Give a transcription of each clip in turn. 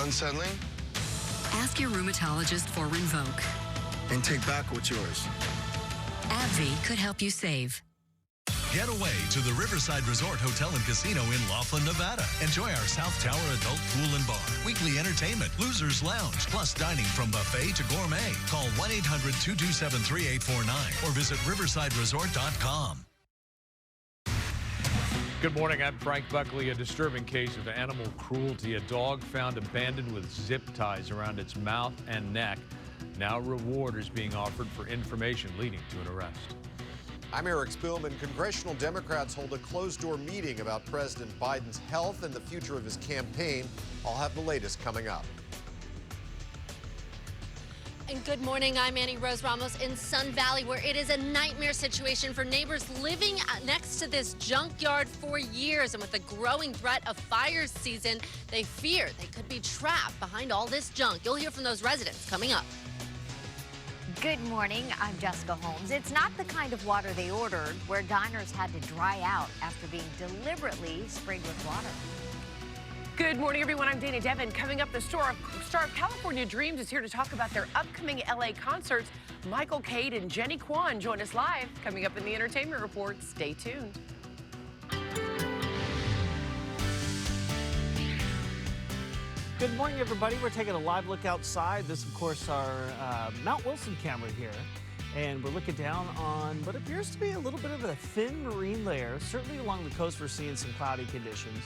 unsettling? Ask your rheumatologist for Rinvoq. And take back what's yours. AbbVie could help you save. Get away to the Riverside Resort Hotel and Casino in Laughlin, Nevada. Enjoy our South Tower adult pool and bar, weekly entertainment, Losers Lounge, plus dining from buffet to gourmet. Call 1-800-227-3849 or visit riversideresort.com. Good morning, I'm Frank Buckley. A disturbing case of animal cruelty. A dog found abandoned with zip ties around its mouth and neck. Now reward is being offered for information leading to an arrest. I'm Eric Spillman. Congressional Democrats hold a closed-door meeting about President Biden's health and the future of his campaign. I'll have the latest coming up. And good morning, I'm Annie Rose Ramos in Sun Valley, where it is a nightmare situation for neighbors living next to this junkyard for years. And with the growing threat of fire season, they fear they could be trapped behind all this junk. You'll hear from those residents coming up. Good morning, I'm Jessica Holmes. It's not the kind of water they ordered, where diners had to dry out after being deliberately sprayed with water. Good morning, everyone. I'm Dana Devin. Coming up, the star of California Dreams is here to talk about their upcoming LA concerts. Michael Cade and Jenny Kwan join us live. Coming up in the Entertainment Report. Stay tuned. Good morning, everybody. We're taking a live look outside. This, of course, our Mount Wilson camera here. And we're looking down on what appears to be a little bit of a thin marine layer. Certainly along the coast, we're seeing some cloudy conditions.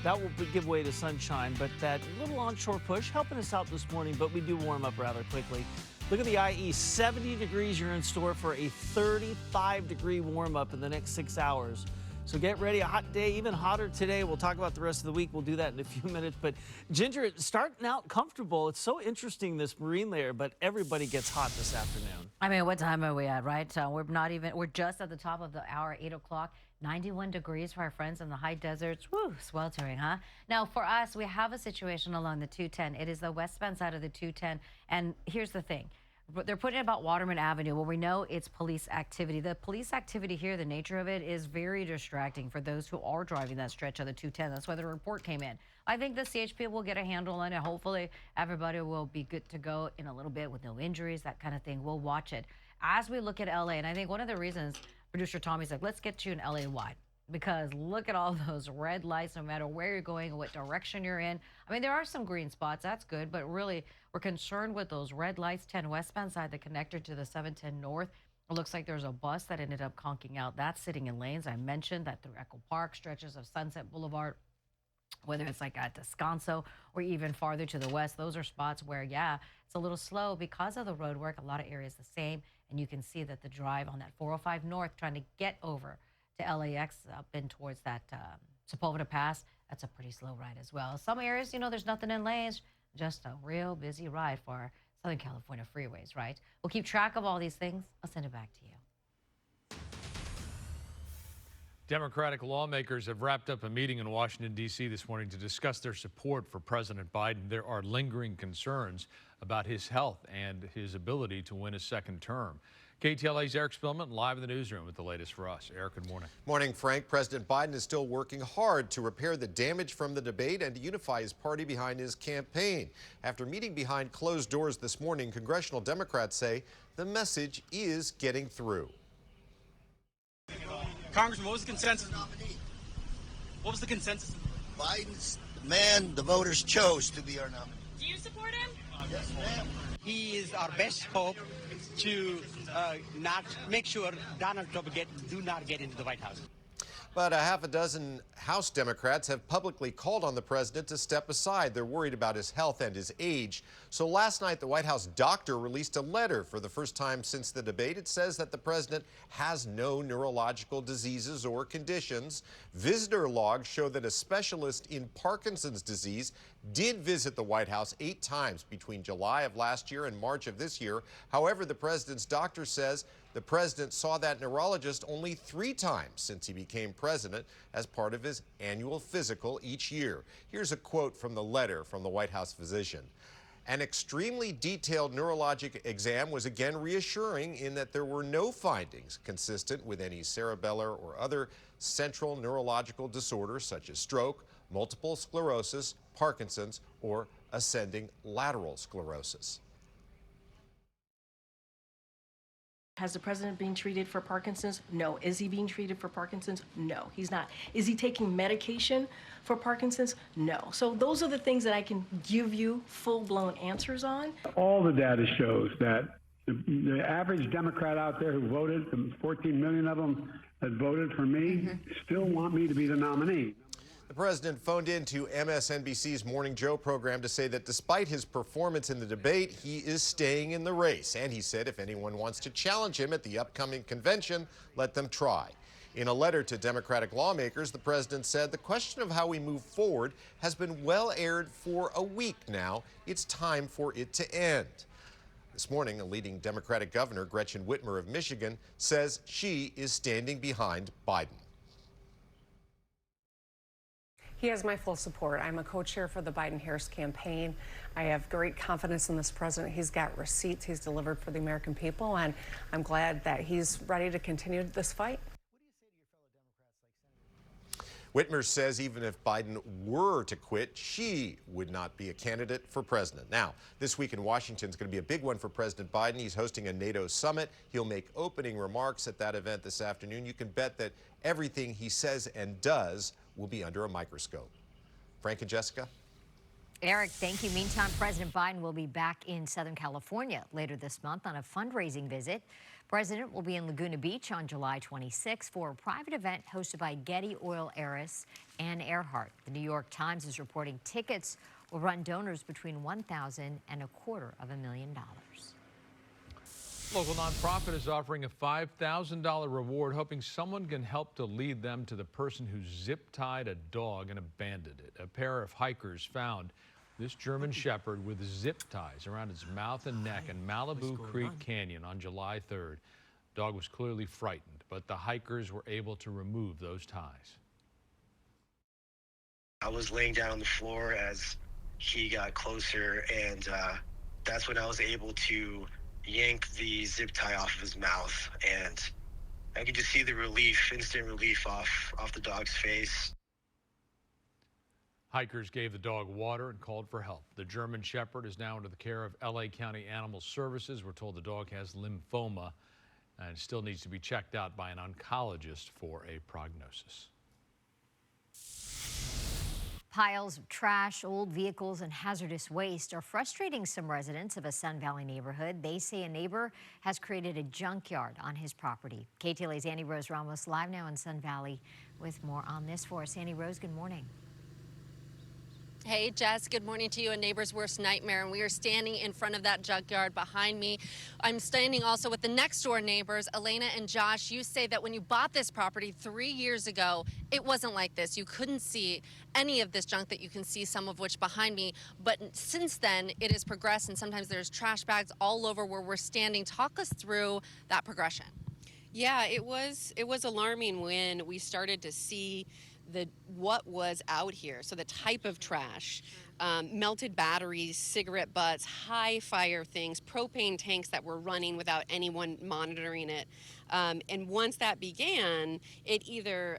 That will give way to sunshine, but that little onshore push helping us out this morning, but we do warm up rather quickly. Look at the IE, 70 degrees. You're in store for a 35-degree warm up in the next 6 hours. So get ready, a hot day, even hotter today. We'll talk about the rest of the week. We'll do that in a few minutes. But Ginger, it's starting out comfortable. It's so interesting, this marine layer, but everybody gets hot this afternoon. I mean, what time are we at, right? We're just at the top of the hour, 8 o'clock. 91 degrees for our friends in the high deserts. Woo, sweltering, huh? Now, for us, we have a situation along the 210. It is the westbound side of the 210. And here's the thing. They're putting it about Waterman Avenue. Well, we know it's police activity. The police activity here, the nature of it, is very distracting for those who are driving that stretch of the 210. That's why the report came in. I think the CHP will get a handle on it. Hopefully, everybody will be good to go in a little bit with no injuries, that kind of thing. We'll watch it. As we look at LA, and I think one of the reasons producer Tommy's like, let's get you an LA wide. Because look at all those red lights, no matter where you're going, what direction you're in. I mean, there are some green spots, that's good, but really, we're concerned with those red lights. 10 westbound side, the connector to the 710 north. It looks like there's a bus that ended up conking out. That's sitting in lanes. I mentioned that through Echo Park, stretches of Sunset Boulevard, whether it's like at Descanso or even farther to the west, those are spots where, yeah, it's a little slow because of the road work. A lot of areas the same, and you can see that the drive on that 405 north trying to get over to LAX up in towards that Sepulveda Pass, that's a pretty slow ride as well. Some areas, you know, there's nothing in lanes, just a real busy ride for our Southern California freeways, right? We'll keep track of all these things. I'll send it back to you. Democratic lawmakers have wrapped up a meeting in Washington, D.C. this morning to discuss their support for President Biden. There are lingering concerns about his health and his ability to win a second term. KTLA's Eric Spillman live in the newsroom with the latest for us. Eric, good morning. Morning, Frank. President Biden is still working hard to repair the damage from the debate and to unify his party behind his campaign. After meeting behind closed doors this morning, congressional Democrats say the message is getting through. Congressman, what was the consensus? What was the consensus? Biden's the man the voters chose to be our nominee. Do you support him? Yes, ma'am. He is our best hope to not make sure Donald Trump do not get into the White House. But a half a dozen House Democrats have publicly called on the president to step aside. They're worried about his health and his age. So last night, the White House doctor released a letter for the first time since the debate. It says that the president has no neurological diseases or conditions. Visitor logs show that a specialist in Parkinson's disease did visit the White House 8 times between July of last year and March of this year. However, the president's doctor says the president saw that neurologist only 3 times since he became president as part of his annual physical each year. Here's a quote from the letter from the White House physician. An extremely detailed neurologic exam was again reassuring in that there were no findings consistent with any cerebellar or other central neurological disorders such as stroke, multiple sclerosis, Parkinson's, or ascending lateral sclerosis. Has the president been treated for Parkinson's? No. Is he being treated for Parkinson's? No, he's not. Is he taking medication for Parkinson's? No. So those are the things that I can give you full-blown answers on. All the data shows that the average Democrat out there who voted, the 14 million of them that voted for me, still want me to be the nominee. The president phoned in to MSNBC's Morning Joe program to say that despite his performance in the debate, he is staying in the race. And he said if anyone wants to challenge him at the upcoming convention, let them try. In a letter to Democratic lawmakers, the president said the question of how we move forward has been well aired for a week now. It's time for it to end. This morning, a leading Democratic governor, Gretchen Whitmer of Michigan, says she is standing behind Biden. He has my full support. I'm a co-chair for the Biden-Harris campaign. I have great confidence in this president. He's got receipts he's delivered for the American people, and I'm glad that he's ready to continue this fight. Whitmer says even if Biden were to quit, she would not be a candidate for president. Now, this week in Washington is going to be a big one for President Biden. He's hosting a NATO summit. He'll make opening remarks at that event this afternoon. You can bet that everything he says and does will be under a microscope. Frank and Jessica? Eric, thank you. Meantime, President Biden will be back in Southern California later this month on a fundraising visit. President will be in Laguna Beach on July 26 for a private event hosted by Getty Oil heiress Ann Earhart. The New York Times is reporting tickets will run donors between $1,000 and $250,000. Local nonprofit is offering a $5,000 reward, hoping someone can help to lead them to the person who zip-tied a dog and abandoned it. A pair of hikers found this German Shepherd with zip ties around its mouth and neck in Malibu Creek Canyon on July 3rd. The dog was clearly frightened, but the hikers were able to remove those ties. I was laying down on the floor as he got closer, and that's when I was able to yank the zip tie off of his mouth, and I could just see the relief, instant relief off the dog's face. Hikers gave the dog water and called for help. The German Shepherd is now under the care of LA County Animal Services. We're told the dog has lymphoma and still needs to be checked out by an oncologist for a prognosis. Piles of trash, old vehicles, and hazardous waste are frustrating some residents of a Sun Valley neighborhood. They say a neighbor has created a junkyard on his property. KTLA's Annie Rose Ramos live now in Sun Valley with more on this for us. Annie Rose, good morning. Hey, Jess, good morning to you. A neighbor's worst nightmare, and we are standing in front of that junkyard behind me. I'm standing also with the next door neighbors, Elena and Josh. You say that when you bought this property 3 years ago, it wasn't like this. You couldn't see any of this junk that you can see, some of which behind me. But since then, it has progressed, and sometimes there's trash bags all over where we're standing. Talk us through that progression. Yeah, it was alarming when we started to see what was out here. So the type of trash, melted batteries, cigarette butts, high fire things, propane tanks that were running without anyone monitoring it. And once that began, it either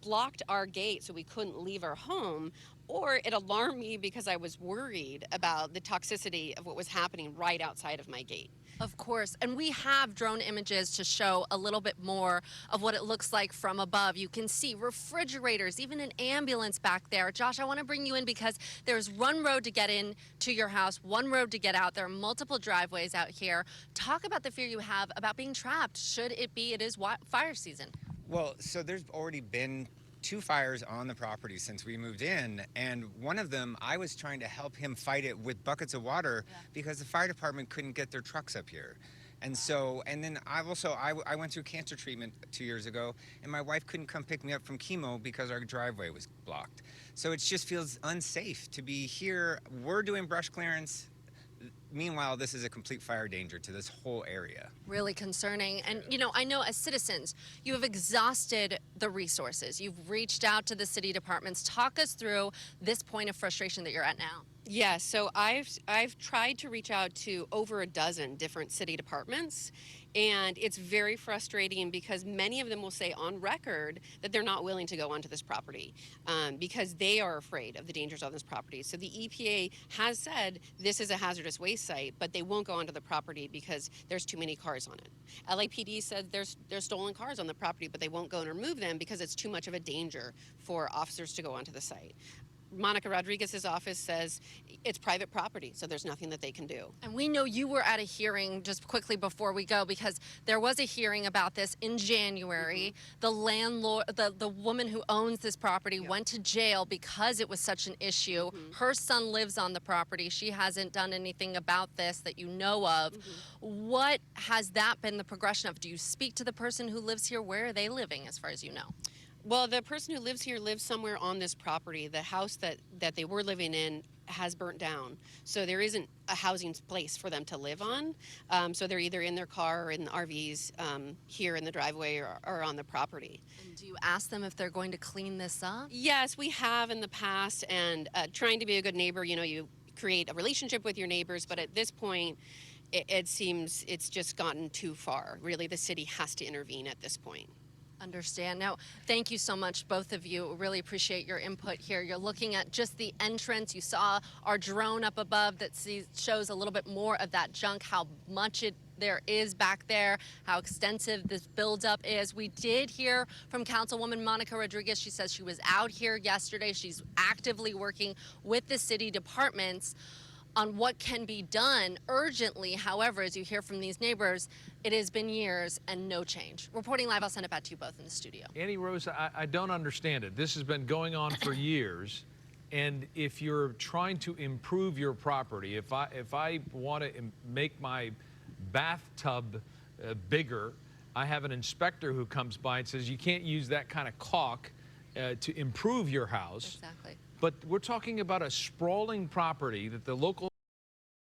blocked our gate so we couldn't leave our home, or it alarmed me because I was worried about the toxicity of what was happening right outside of my gate. Of course, and we have drone images to show a little bit more of what it looks like from above. You can see refrigerators, even an ambulance back there. Josh, I want to bring you in because there's one road to get in to your house, one road to get out. There are multiple driveways out here. Talk about the fear you have about being trapped, should it is fire season. Well, so there's already been 2 fires on the property since we moved in, and one of them I was trying to help him fight it with buckets of water because the fire department couldn't get their trucks up here. And so, and then I went through cancer treatment 2 years ago, and my wife couldn't come pick me up from chemo because our driveway was blocked. So it just feels unsafe to be here. We're doing brush clearance. Meanwhile, this is a complete fire danger to this whole area. Really concerning. And, you know, I know as citizens, you have exhausted the resources. You've reached out to the city departments. Talk us through this point of frustration that you're at now. Yeah, so I've tried to reach out to over a dozen different city departments, And it's very frustrating because many of them will say on record that they're not willing to go onto this property because they are afraid of the dangers on this property. So the EPA has said this is a hazardous waste site, but they won't go onto the property because there's too many cars on it. LAPD said there's stolen cars on the property, but they won't go and remove them because it's too much of a danger for officers to go onto the site. Monica Rodriguez's office says it's private property, so there's nothing that they can do. And we know you were at a hearing just quickly before we go, because there was a hearing about this in January. The landlord, the woman who owns this property went to jail because it was such an issue. Her son lives on the property. She hasn't done anything about this that you know of. What has that been the progression of? Do you speak to the person who lives here? Where are they living, as far as you know? Well, the person who lives here lives somewhere on this property. The house that they were living in has burnt down. So there isn't a housing place for them to live on. So they're either in their car or in the RVs here in the driveway or on the property. And do you ask them if they're going to clean this up? Yes, we have in the past, and trying to be a good neighbor, you know, you create a relationship with your neighbors, but at this point, it seems it's just gotten too far. Really, the city has to intervene at this point. Understand. Now, thank you so much, both of you. Really appreciate your input here. You're looking at just the entrance. You saw our drone up above that shows a little bit more of that junk, how much there is back there, how extensive this buildup is. We did hear from Councilwoman Monica Rodriguez. She says she was out here yesterday. She's actively working with the city departments on what can be done urgently. However, as you hear from these neighbors, it has been years and no change. Reporting live, I'll send it back to you both in the studio. Annie Rose, I don't understand it. This has been going on for years, and if you're trying to improve your property, if I want to make my bathtub bigger, I have an inspector who comes by and says you can't use that kind of caulk to improve your house. Exactly. But we're talking about a sprawling property that the local